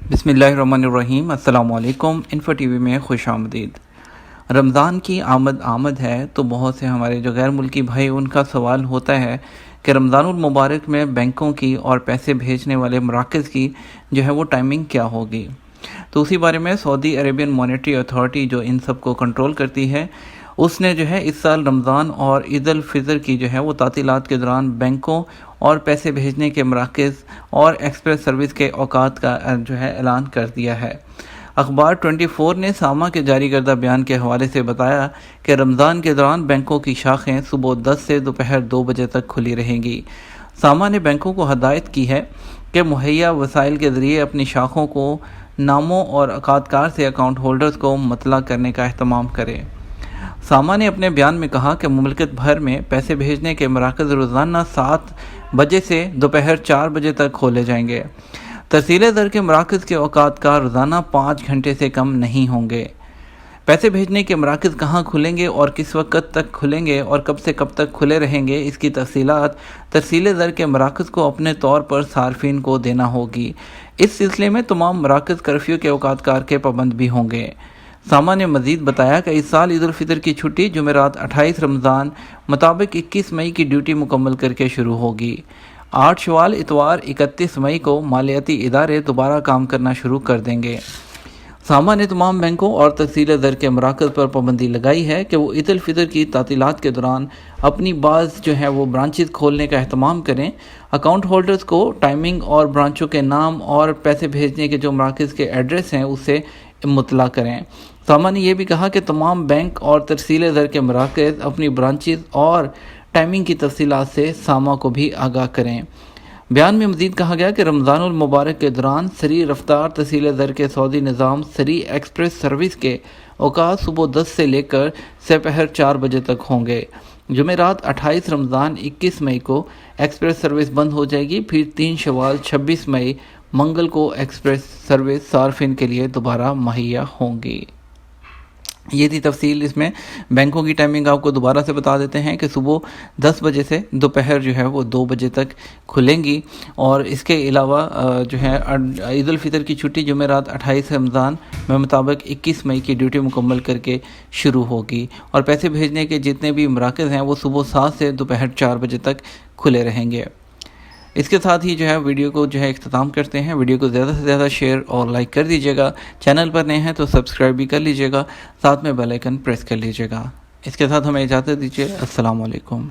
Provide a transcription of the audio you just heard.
बिस्मिल्लाहिर्रहमानिर्रहीम। अस्सलाम वालेकुम। इन्फो टीवी में खुश आमदीद। रमज़ान की आमद है तो बहुत से हमारे जो गैर मुल्की भाई उनका सवाल होता है कि रमज़ानुल मुबारक में बैंकों की और पैसे भेजने वाले मराकज़ की जो है वो टाइमिंग क्या होगी। तो उसी बारे में सऊदी अरेबियन मॉनेटरी अथॉरिटी जो इन सब को कंट्रोल करती है, उसने जो है इस साल रमज़ान और ईद अल फितर की जो है वो तातीलात के दौरान बैंकों और पैसे भेजने के मराकज़ और एक्सप्रेस सर्विस के औकात का जो है ऐलान कर दिया है। अखबार 24 ने सामा के जारी करदा बयान के हवाले से बताया कि रमज़ान के दौरान बैंकों की शाखें सुबह 10 से दोपहर 2 बजे तक खुली रहेंगी। सामा ने बैंकों को हदायत की है कि मुहैया वसाइल के ज़रिए अपनी शाखों को नामों और अकादकार से अकाउंट होल्डर्स को मतला करने का अहतमाम करें। सामा ने अपने बयान में कहा कि मुमलिकत भर में पैसे भेजने के मराकज़ रोज़ाना 7 बजे से दोपहर 4 बजे तक खोले जाएंगे। तरसील दर के मराकज़ के औकात का रोज़ाना 5 घंटे से कम नहीं होंगे। पैसे भेजने के मराकज़ कहाँ खुलेंगे और किस वक्त तक खुलेंगे और कब से कब तक खुले रहेंगे, इसकी तफसीलात तरसील दर के मराकज़ को अपने तौर पर सार्फिन को देना होगी। इस सिलसिले में तमाम मराकज़ कर्फ्यू के औकातकार के पाबंद भी होंगे। सामा ने मज़ीद बताया कि इस साल ईद उल फितर की छुट्टी जुमेरात 28 रमज़ान मुताबिक 21 मई की ड्यूटी मुकम्मल करके शुरू होगी। 8 शवाल इतवार 31 मई को मालियाती इदारे दोबारा काम करना शुरू कर देंगे। सामा ने तमाम बैंकों और तहसील दर के मराकज़ पर पाबंदी लगाई है कि वो ईद उल फितर की तातीलात के दौरान अपनी बाज़ जो है वो ब्रांचेस खोलने का अहतमाम करें। अकाउंट होल्डर्स को टाइमिंग और ब्रांचों के नाम और पैसे भेजने के जो मराकज़ के एड्रेस हैं उससे मुतला करें। सामा ने यह भी कहा कि तमाम बैंक और तरसील दर के मराकज़ अपनी ब्रांचेस और टाइमिंग की तफसीलात से सामा को भी आगाह करें। बयान में मज़ीद कहा गया कि रमज़ानुल मुबारक के दौरान सरी रफ्तार तरसील दर के सऊदी निज़ाम सरी एक्सप्रेस सर्विस के औकात सुबह 10 से लेकर दोपहर 4 बजे तक होंगे। जुमेरात 28 रमज़ान 21 मई को एक्सप्रेस सर्विस बंद हो जाएगी। फिर 3 शवाल 26 मई मंगल को एक्सप्रेस सर्विस सार्फिन के लिए दोबारा मुहैया होंगी। ये थी तफसील। इसमें बैंकों की टाइमिंग आपको दोबारा से बता देते हैं कि सुबह 10 बजे से दोपहर जो है वो 2 बजे तक खुलेंगी। और इसके अलावा जो है ईद उल फितर की छुट्टी जुमेरात 28 रमज़ान में मुताबिक 21 मई की ड्यूटी मुकम्मल करके शुरू होगी। और पैसे भेजने के जितने भी मराकज़ हैं वो सुबह 7 से दोपहर 4 बजे तक खुले रहेंगे। इसके साथ ही जो है वीडियो को जो है इख्तिताम करते हैं। वीडियो को ज़्यादा से ज़्यादा शेयर और लाइक कर दीजिएगा। चैनल पर नए हैं तो सब्सक्राइब भी कर लीजिएगा, साथ में बेल आइकन प्रेस कर लीजिएगा। इसके साथ हमें इजाज़त दीजिए। अस्सलाम वालेकुम।